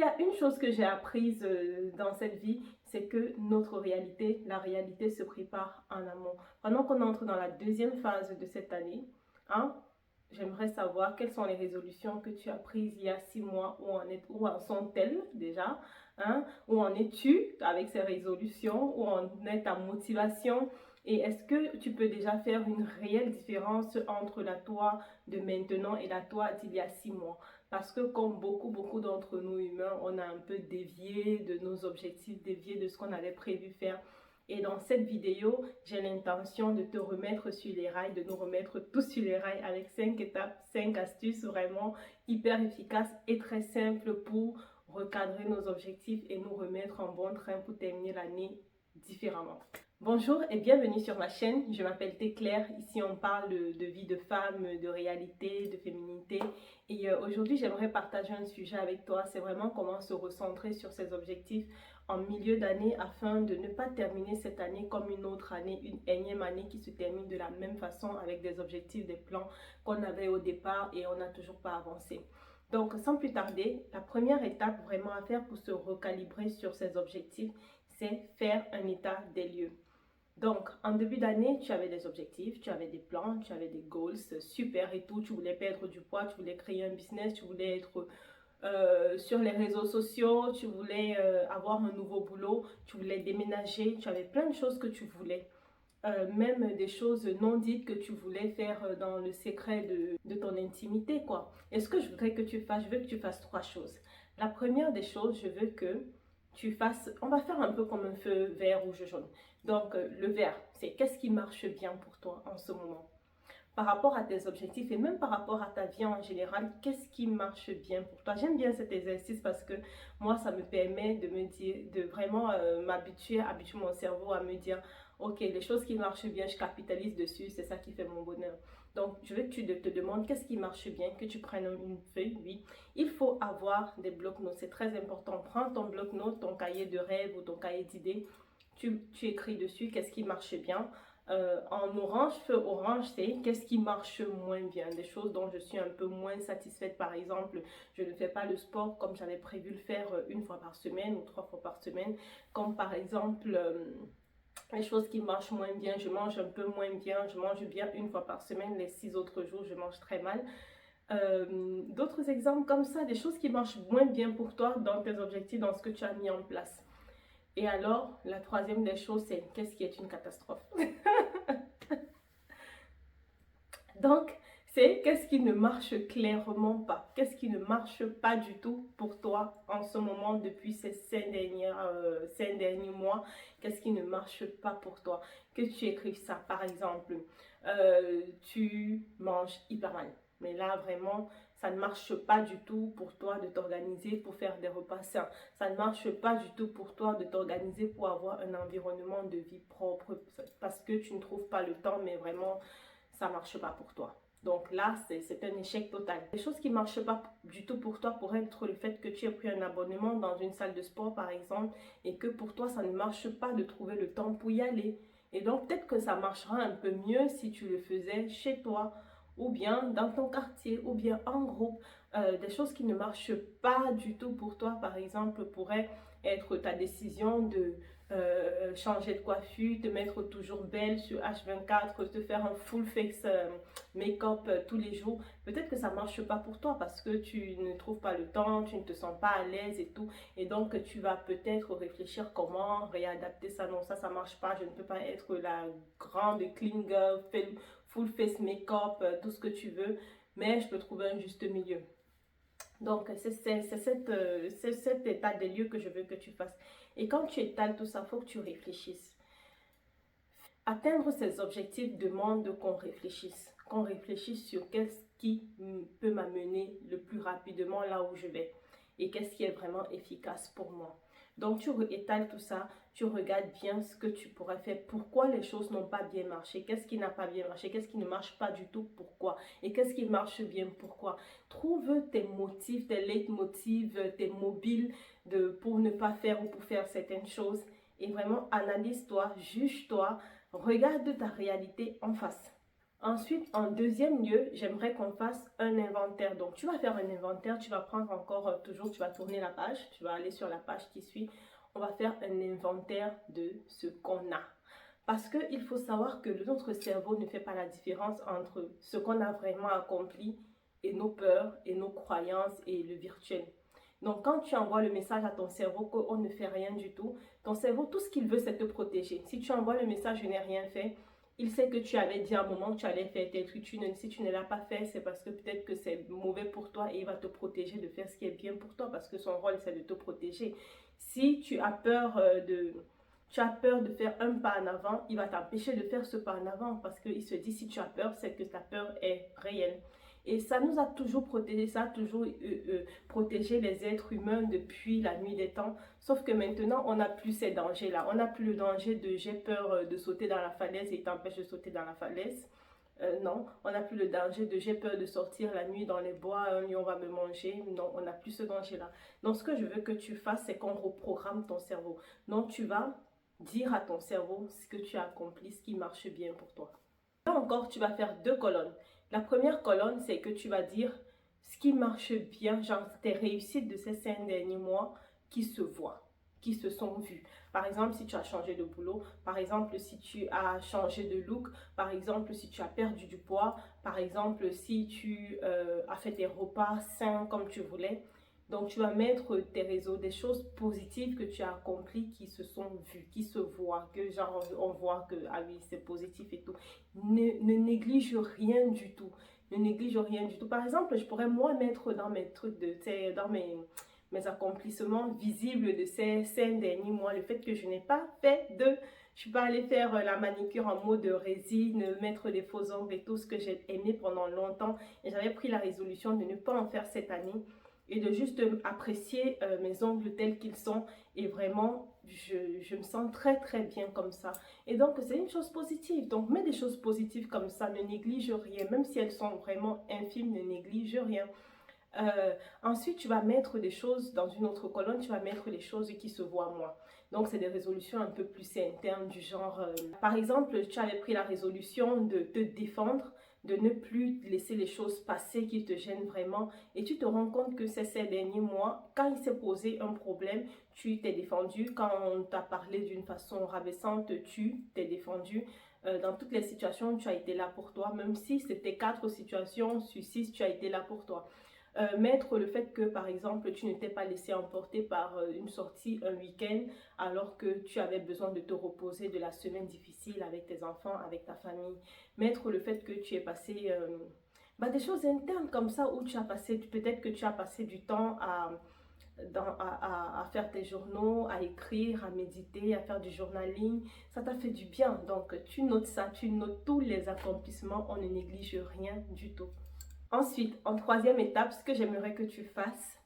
y a une chose que j'ai apprise dans cette vie, c'est que notre réalité, la réalité se prépare en amont. Pendant qu'on entre dans la deuxième phase de cette année, hein, j'aimerais savoir quelles sont les résolutions que tu as prises il y a 6 mois, où en sont-elles déjà, hein, où en es-tu avec ces résolutions, où en est ta motivation, et est-ce que tu peux déjà faire une réelle différence entre la toi de maintenant et la toi d'il y a 6 mois? Parce que comme beaucoup d'entre nous humains, on a un peu dévié de nos objectifs, dévié de ce qu'on avait prévu faire. Et dans cette vidéo, j'ai l'intention de te remettre sur les rails, de nous remettre tous sur les rails avec 5 étapes, 5 astuces vraiment hyper efficaces et très simples pour recadrer nos objectifs et nous remettre en bon train pour terminer l'année différemment. Bonjour et bienvenue sur ma chaîne, je m'appelle Claire. Ici on parle de vie de femme, de réalité, de féminité. Et aujourd'hui j'aimerais partager un sujet avec toi, c'est vraiment comment se recentrer sur ses objectifs en milieu d'année afin de ne pas terminer cette année comme une autre année, une énième année qui se termine de la même façon avec des objectifs, des plans qu'on avait au départ et on n'a toujours pas avancé. Donc sans plus tarder, la première étape vraiment à faire pour se recalibrer sur ses objectifs, c'est faire un état des lieux. Donc, en début d'année, tu avais des objectifs, tu avais des plans, tu avais des goals, super et tout. Tu voulais perdre du poids, tu voulais créer un business, tu voulais être sur les réseaux sociaux, tu voulais avoir un nouveau boulot, tu voulais déménager, tu avais plein de choses que tu voulais. Même des choses non dites que tu voulais faire dans le secret de ton intimité, quoi. Et ce que je voudrais que tu fasses, je veux que tu fasses 3 choses. La première des choses, je veux que tu fasses, on va faire un peu comme un feu vert, rouge, jaune. Donc, le vert, c'est qu'est-ce qui marche bien pour toi en ce moment? Par rapport à tes objectifs et même par rapport à ta vie en général, qu'est-ce qui marche bien pour toi? J'aime bien cet exercice parce que moi, ça me permet de me dire, de vraiment habituer mon cerveau à me dire, ok, les choses qui marchent bien, je capitalise dessus, c'est ça qui fait mon bonheur. Donc, je veux que tu te demandes qu'est-ce qui marche bien, que tu prennes une feuille, oui. Il faut avoir des blocs-notes, c'est très important. Prends ton bloc-notes, ton cahier de rêve ou ton cahier d'idées, tu écris dessus qu'est-ce qui marche bien. En orange, feu orange, c'est qu'est-ce qui marche moins bien, des choses dont je suis un peu moins satisfaite. Par exemple, je ne fais pas le sport comme j'avais prévu le faire 1 fois par semaine ou 3 fois par semaine. Comme par exemple, les choses qui marchent moins bien, je mange un peu moins bien, je mange bien 1 fois par semaine, les 6 autres jours, je mange très mal. D'autres exemples comme ça, des choses qui marchent moins bien pour toi dans tes objectifs, dans ce que tu as mis en place. Et alors, la troisième des choses, c'est qu'est-ce qui est une catastrophe? Donc, c'est qu'est-ce qui ne marche clairement pas, qu'est-ce qui ne marche pas du tout pour toi en ce moment depuis ces 5 derniers mois, qu'est-ce qui ne marche pas pour toi, que tu écrives ça. Par exemple, tu manges hyper mal, mais là vraiment, ça ne marche pas du tout pour toi de t'organiser pour faire des repas sains, ça ne marche pas du tout pour toi de t'organiser pour avoir un environnement de vie propre, parce que tu ne trouves pas le temps, mais vraiment, ça ne marche pas pour toi. Donc là, c'est un échec total. Les choses qui ne marchent pas du tout pour toi pourraient être le fait que tu aies pris un abonnement dans une salle de sport, par exemple, et que pour toi, ça ne marche pas de trouver le temps pour y aller. Et donc, peut-être que ça marchera un peu mieux si tu le faisais chez toi, ou bien dans ton quartier, ou bien en groupe. Des choses qui ne marchent pas du tout pour toi, par exemple, pourraient être ta décision de changer de coiffure, te mettre toujours belle sur H24, te faire un full face make-up tous les jours. Peut-être que ça ne marche pas pour toi parce que tu ne trouves pas le temps, tu ne te sens pas à l'aise et tout. Et donc, tu vas peut-être réfléchir comment réadapter ça. Non, ça ne marche pas. Je ne peux pas être la grande clean girl, full face make-up, tout ce que tu veux. Mais je peux trouver un juste milieu. Donc, c'est cet état des lieux que je veux que tu fasses. Et quand tu étales tout ça, il faut que tu réfléchisses. Atteindre ces objectifs demande qu'on réfléchisse sur qu'est-ce qui peut m'amener le plus rapidement là où je vais et qu'est-ce qui est vraiment efficace pour moi. Donc, tu étales tout ça, tu regardes bien ce que tu pourrais faire, pourquoi les choses n'ont pas bien marché, qu'est-ce qui n'a pas bien marché, qu'est-ce qui ne marche pas du tout, pourquoi, et qu'est-ce qui marche bien, pourquoi. Trouve tes motifs, tes leitmotifs, tes mobiles pour ne pas faire ou pour faire certaines choses et vraiment analyse-toi, juge-toi, regarde ta réalité en face. Ensuite, en deuxième lieu, j'aimerais qu'on fasse un inventaire. Donc, tu vas faire un inventaire, tu vas prendre encore, toujours, tu vas tourner la page, tu vas aller sur la page qui suit. On va faire un inventaire de ce qu'on a. Parce qu'il faut savoir que notre cerveau ne fait pas la différence entre ce qu'on a vraiment accompli et nos peurs et nos croyances et le virtuel. Donc, quand tu envoies le message à ton cerveau qu'on ne fait rien du tout, ton cerveau, tout ce qu'il veut, c'est te protéger. Si tu envoies le message « je n'ai rien fait », il sait que tu avais dit à un moment que tu allais faire tel truc. Si tu ne l'as pas fait, c'est parce que peut-être que c'est mauvais pour toi et il va te protéger de faire ce qui est bien pour toi parce que son rôle, c'est de te protéger. Si tu as peur de faire un pas en avant, il va t'empêcher de faire ce pas en avant parce qu'il se dit si tu as peur, c'est que ta peur est réelle. Et ça nous a toujours protégé, ça a toujours protégé les êtres humains depuis la nuit des temps. Sauf que maintenant, on n'a plus ces dangers-là. On n'a plus le danger de j'ai peur de sauter dans la falaise et il t'empêche de sauter dans la falaise. Non, on n'a plus le danger de j'ai peur de sortir la nuit dans les bois, un lion va me manger. Non, on n'a plus ce danger-là. Donc, ce que je veux que tu fasses, c'est qu'on reprogramme ton cerveau. Donc, tu vas dire à ton cerveau ce que tu as accompli, ce qui marche bien pour toi. Là encore, tu vas faire deux colonnes. La première colonne, c'est que tu vas dire ce qui marche bien, genre tes réussites de ces 5 derniers mois qui se voient, qui se sont vues. Par exemple, si tu as changé de boulot, par exemple, si tu as changé de look, par exemple, si tu as perdu du poids, par exemple, si tu as fait tes repas sains comme tu voulais. Donc, tu vas mettre tes réseaux, des choses positives que tu as accomplies qui se sont vues, qui se voient, que genre on voit que ah oui, c'est positif et tout. Ne néglige rien du tout. Ne néglige rien du tout. Par exemple, je pourrais moi mettre dans mes trucs, dans mes accomplissements visibles de ces 5 derniers mois, le fait que je n'ai pas fait je suis pas allée faire la manicure en mode résine, mettre des faux ongles et tout ce que j'ai aimé pendant longtemps. Et j'avais pris la résolution de ne pas en faire cette année et de juste apprécier mes ongles tels qu'ils sont. Et vraiment, je me sens très très bien comme ça. Et donc, c'est une chose positive. Donc, mets des choses positives comme ça, ne néglige rien. Même si elles sont vraiment infimes, ne néglige rien. Ensuite, tu vas mettre des choses dans une autre colonne, tu vas mettre les choses qui se voient moins. Donc, c'est des résolutions un peu plus internes du genre, par exemple, tu avais pris la résolution de te défendre, de ne plus laisser les choses passer qui te gênent vraiment. Et tu te rends compte que ces derniers mois, quand il s'est posé un problème, tu t'es défendu. Quand on t'a parlé d'une façon rabaissante, tu t'es défendu. Dans toutes les situations, tu as été là pour toi. Même si c'était 4 situations sur 6, tu as été là pour toi. Mettre le fait que, par exemple, tu ne t'es pas laissé emporter par une sortie un week-end alors que tu avais besoin de te reposer de la semaine difficile avec tes enfants, avec ta famille. Mettre le fait que tu es passé des choses internes comme ça où tu as passé, peut-être que tu as passé du temps à faire tes journaux, à écrire, à méditer, à faire du journaling. Ça t'a fait du bien. Donc, tu notes ça, tu notes tous les accomplissements. On ne néglige rien du tout. Ensuite, en troisième étape, ce que j'aimerais que tu fasses,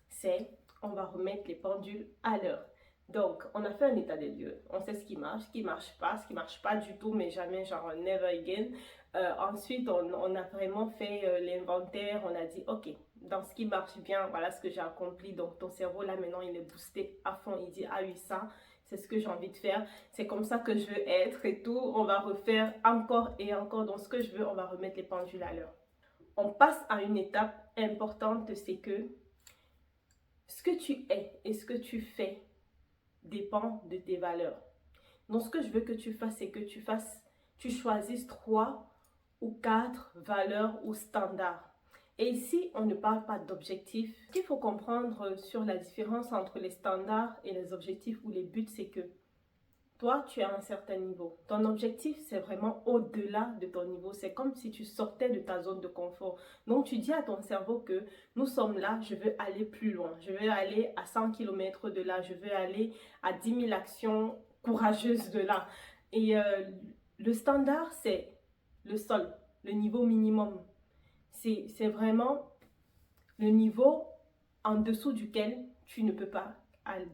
c'est on va remettre les pendules à l'heure. Donc, on a fait un état des lieux. On sait ce qui marche pas, ce qui marche pas du tout, mais jamais, genre never again. Ensuite, on a vraiment fait l'inventaire. On a dit, ok, dans ce qui marche bien, voilà ce que j'ai accompli. Donc, ton cerveau, là, maintenant, il est boosté à fond. Il dit, ah oui, ça, c'est ce que j'ai envie de faire. C'est comme ça que je veux être et tout. On va refaire encore et encore. Donc, ce que je veux, on va remettre les pendules à l'heure. On passe à une étape importante, c'est que ce que tu es et ce que tu fais dépend de tes valeurs. Donc, ce que je veux que tu fasses, c'est que tu choisisses 3 ou 4 valeurs ou standards. Et ici, on ne parle pas d'objectifs. Ce qu'il faut comprendre sur la différence entre les standards et les objectifs ou les buts, c'est que toi, tu es à un certain niveau. Ton objectif, c'est vraiment au-delà de ton niveau. C'est comme si tu sortais de ta zone de confort. Donc, tu dis à ton cerveau que nous sommes là, je veux aller plus loin. Je veux aller à 100 km de là. Je veux aller à 10 000 actions courageuses de là. Et le standard, c'est le sol, le niveau minimum. C'est vraiment le niveau en dessous duquel tu ne peux pas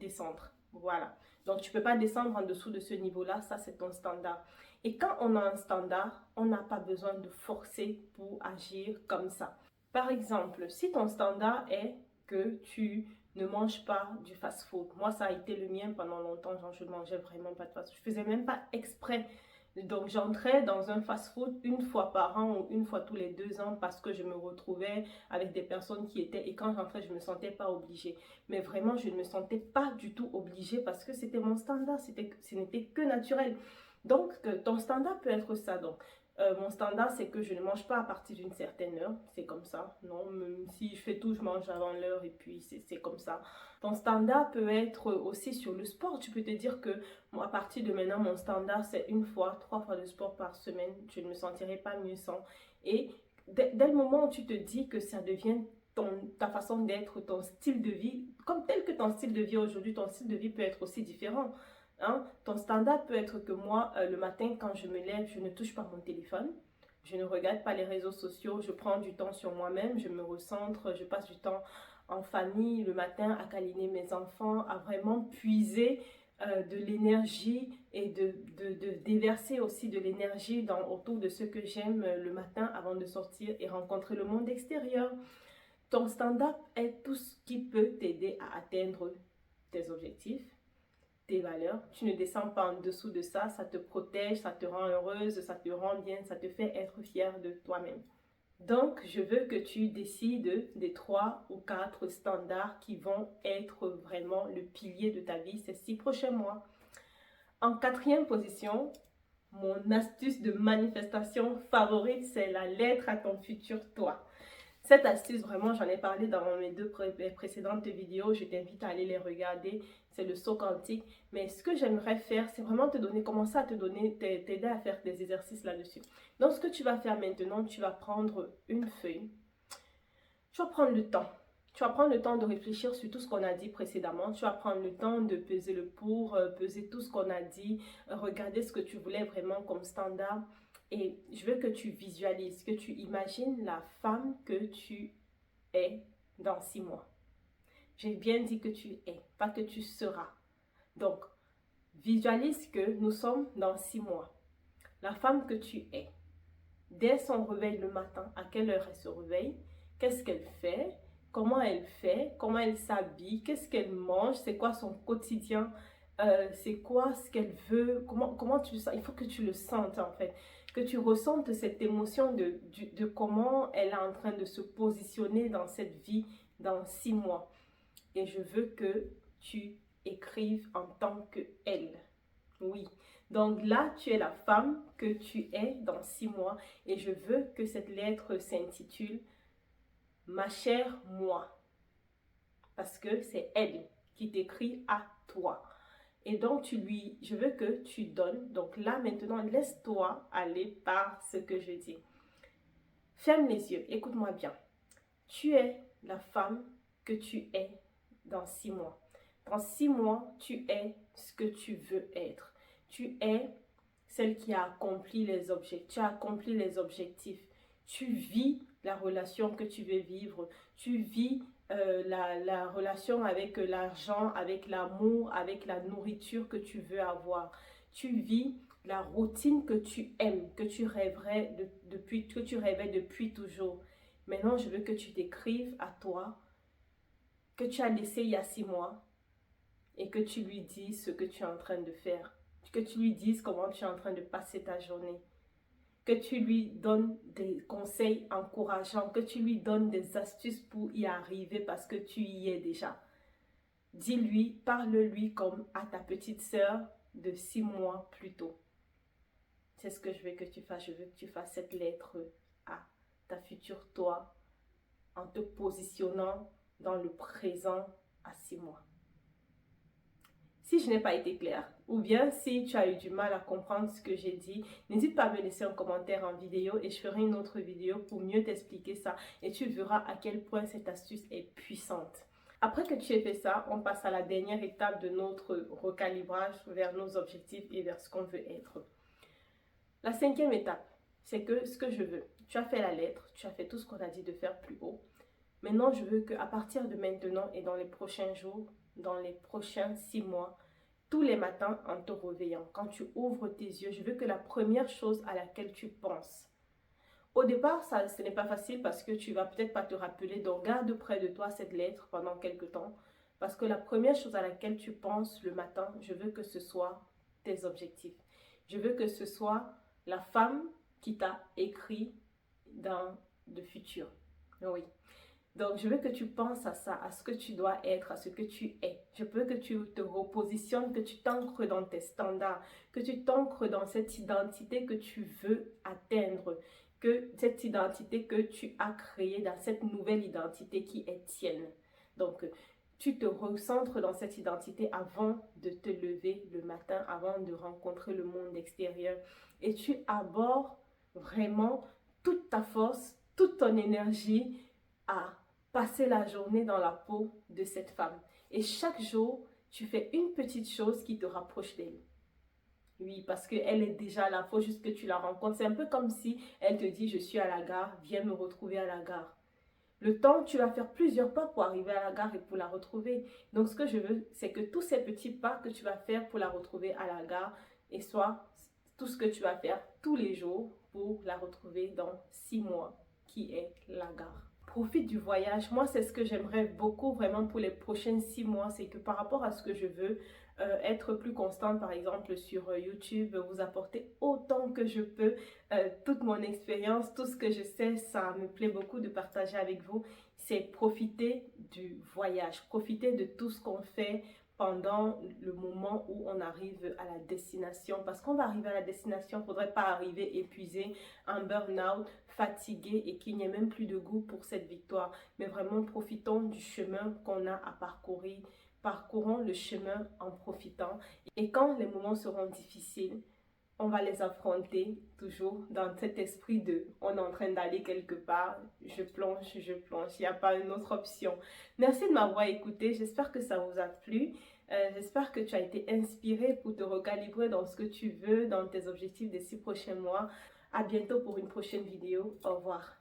descendre. Voilà. Donc, tu ne peux pas descendre en dessous de ce niveau-là. Ça, c'est ton standard. Et quand on a un standard, on n'a pas besoin de forcer pour agir comme ça. Par exemple, si ton standard est que tu ne manges pas du fast-food. Moi, ça a été le mien pendant longtemps. Genre, je ne mangeais vraiment pas de fast-food. Je ne faisais même pas exprès Donc, j'entrais dans un fast-food une fois par an ou une fois tous les 2 ans parce que je me retrouvais avec des personnes qui étaient... Et quand j'entrais, je ne me sentais pas obligée. Mais vraiment, je ne me sentais pas du tout obligée parce que c'était mon standard. Ce n'était que naturel. Donc, ton standard peut être ça. Donc, mon standard, c'est que je ne mange pas à partir d'une certaine heure. C'est comme ça. Non, même si je fais tout, je mange avant l'heure et puis c'est comme ça. Ton standard peut être aussi sur le sport. Tu peux te dire que moi, à partir de maintenant, mon standard, c'est 1 fois, 3 fois de sport par semaine. Je ne me sentirai pas mieux sans. Et dès le moment où tu te dis que ça devient ta façon d'être, ton style de vie, comme tel que ton style de vie aujourd'hui, ton style de vie peut être aussi différent. Hein? Ton standard peut être que moi, le matin, quand je me lève, je ne touche pas mon téléphone. Je ne regarde pas les réseaux sociaux. Je prends du temps sur moi-même. Je me recentre. Je passe du temps en famille le matin à câliner mes enfants, à vraiment puiser de l'énergie et de déverser aussi de l'énergie autour de ce que j'aime le matin avant de sortir et rencontrer le monde extérieur. Ton stand-up est tout ce qui peut t'aider à atteindre tes objectifs, tes valeurs. Tu ne descends pas en dessous de ça, ça te protège, ça te rend heureuse, ça te rend bien, ça te fait être fière de toi-même. Donc, je veux que tu décides des 3 ou 4 standards qui vont être vraiment le pilier de ta vie ces 6 prochains mois. En 4e position, mon astuce de manifestation favorite, c'est la lettre à ton futur toi. Cette astuce, vraiment, j'en ai parlé dans mes 2 précédentes vidéos. Je t'invite à aller les regarder. C'est le saut quantique. Mais ce que j'aimerais faire, c'est vraiment commencer à t'aider à faire des exercices là-dessus. Donc, ce que tu vas faire maintenant, tu vas prendre une feuille. Tu vas prendre le temps. Tu vas prendre le temps de réfléchir sur tout ce qu'on a dit précédemment. Tu vas prendre le temps de peser le pour, peser tout ce qu'on a dit, regarder ce que tu voulais vraiment comme standard. Et je veux que tu visualises, que tu imagines la femme que tu es dans 6 mois. J'ai bien dit que tu es, pas que tu seras. Donc, visualise que nous sommes dans 6 mois. La femme que tu es, dès son réveil le matin, à quelle heure elle se réveille, qu'est-ce qu'elle fait, comment elle s'habille, qu'est-ce qu'elle mange, c'est quoi son quotidien, c'est quoi ce qu'elle veut, comment tu le sens. Il faut que tu le sentes en fait, que tu ressentes cette émotion de comment elle est en train de se positionner dans cette vie dans 6 mois. Et je veux que tu écrives en tant que elle. Oui. Donc là, tu es la femme que tu es dans 6 mois et je veux que cette lettre s'intitule « Ma chère moi » parce que c'est elle qui t'écrit à toi. Et donc, je veux que tu donnes. Donc là, maintenant, laisse-toi aller par ce que je dis. Ferme les yeux, écoute-moi bien. Tu es la femme que tu es dans 6 mois. Dans 6 mois, tu es ce que tu veux être. Tu es celle qui a accompli les objectifs. Tu as accompli les objectifs. Tu vis la relation que tu veux vivre. Tu vis la relation avec l'argent, avec l'amour, avec la nourriture que tu veux avoir. Tu vis la routine que tu aimes, que tu rêvais depuis toujours. Maintenant, je veux que tu t'écrives à toi, que tu as laissé il y a 6 mois, et que tu lui dises ce que tu es en train de faire. Que tu lui dises comment tu es en train de passer ta journée. Que tu lui donnes des conseils encourageants, que tu lui donnes des astuces pour y arriver parce que tu y es déjà. Dis-lui, parle-lui comme à ta petite sœur de 6 mois plus tôt. C'est ce que je veux que tu fasses. Je veux que tu fasses cette lettre à ta future toi en te positionnant dans le présent à 6 mois. Si je n'ai pas été claire, ou bien si tu as eu du mal à comprendre ce que j'ai dit, n'hésite pas à me laisser un commentaire en vidéo et je ferai une autre vidéo pour mieux t'expliquer ça et tu verras à quel point cette astuce est puissante. Après que tu aies fait ça, on passe à la dernière étape de notre recalibrage vers nos objectifs et vers ce qu'on veut être. La 5e étape, c'est que ce que je veux, tu as fait la lettre, tu as fait tout ce qu'on a dit de faire plus haut. Maintenant, je veux qu'à partir de maintenant et dans les prochains jours, dans les prochains 6 mois, tous les matins en te réveillant, quand tu ouvres tes yeux, je veux que la première chose à laquelle tu penses. Au départ, ce n'est pas facile parce que tu ne vas peut-être pas te rappeler, donc garde près de toi cette lettre pendant quelques temps. Parce que la première chose à laquelle tu penses le matin, je veux que ce soit tes objectifs. Je veux que ce soit la femme qui t'a écrit dans le futur. Oui. Donc, je veux que tu penses à ça, à ce que tu dois être, à ce que tu es. Je veux que tu te repositionnes, que tu t'ancres dans tes standards, que tu t'ancres dans cette identité que tu veux atteindre, que cette identité que tu as créée, dans cette nouvelle identité qui est tienne. Donc, tu te recentres dans cette identité avant de te lever le matin, avant de rencontrer le monde extérieur. Et tu abordes vraiment toute ta force, toute ton énergie à passer la journée dans la peau de cette femme. Et chaque jour, tu fais une petite chose qui te rapproche d'elle. Oui, parce qu'elle est déjà là, il faut juste que tu la rencontres. C'est un peu comme si elle te dit, je suis à la gare, viens me retrouver à la gare. Le temps, tu vas faire plusieurs pas pour arriver à la gare et pour la retrouver. Donc, ce que je veux, c'est que tous ces petits pas que tu vas faire pour la retrouver à la gare, et soit tout ce que tu vas faire tous les jours pour la retrouver dans 6 mois, qui est la gare. Profite du voyage. Moi, c'est ce que j'aimerais beaucoup vraiment pour les prochaines 6 mois. C'est que par rapport à ce que je veux, être plus constante, par exemple, sur YouTube, vous apporter autant que je peux toute mon expérience, tout ce que je sais, ça me plaît beaucoup de partager avec vous. C'est profiter du voyage, profiter de tout ce qu'on fait pendant le moment où on arrive à la destination. Parce qu'on va arriver à la destination, il ne faudrait pas arriver épuisé, en burn-out, fatigué et qu'il n'y ait même plus de goût pour cette victoire. Mais vraiment, profitons du chemin qu'on a à parcourir. Parcourons le chemin en profitant. Et quand les moments seront difficiles, on va les affronter toujours dans cet esprit de on est en train d'aller quelque part, je plonge, il n'y a pas une autre option. Merci de m'avoir écouté, j'espère que ça vous a plu. J'espère que tu as été inspiré pour te recalibrer dans ce que tu veux, dans tes objectifs des 6 prochains mois. À bientôt pour une prochaine vidéo. Au revoir.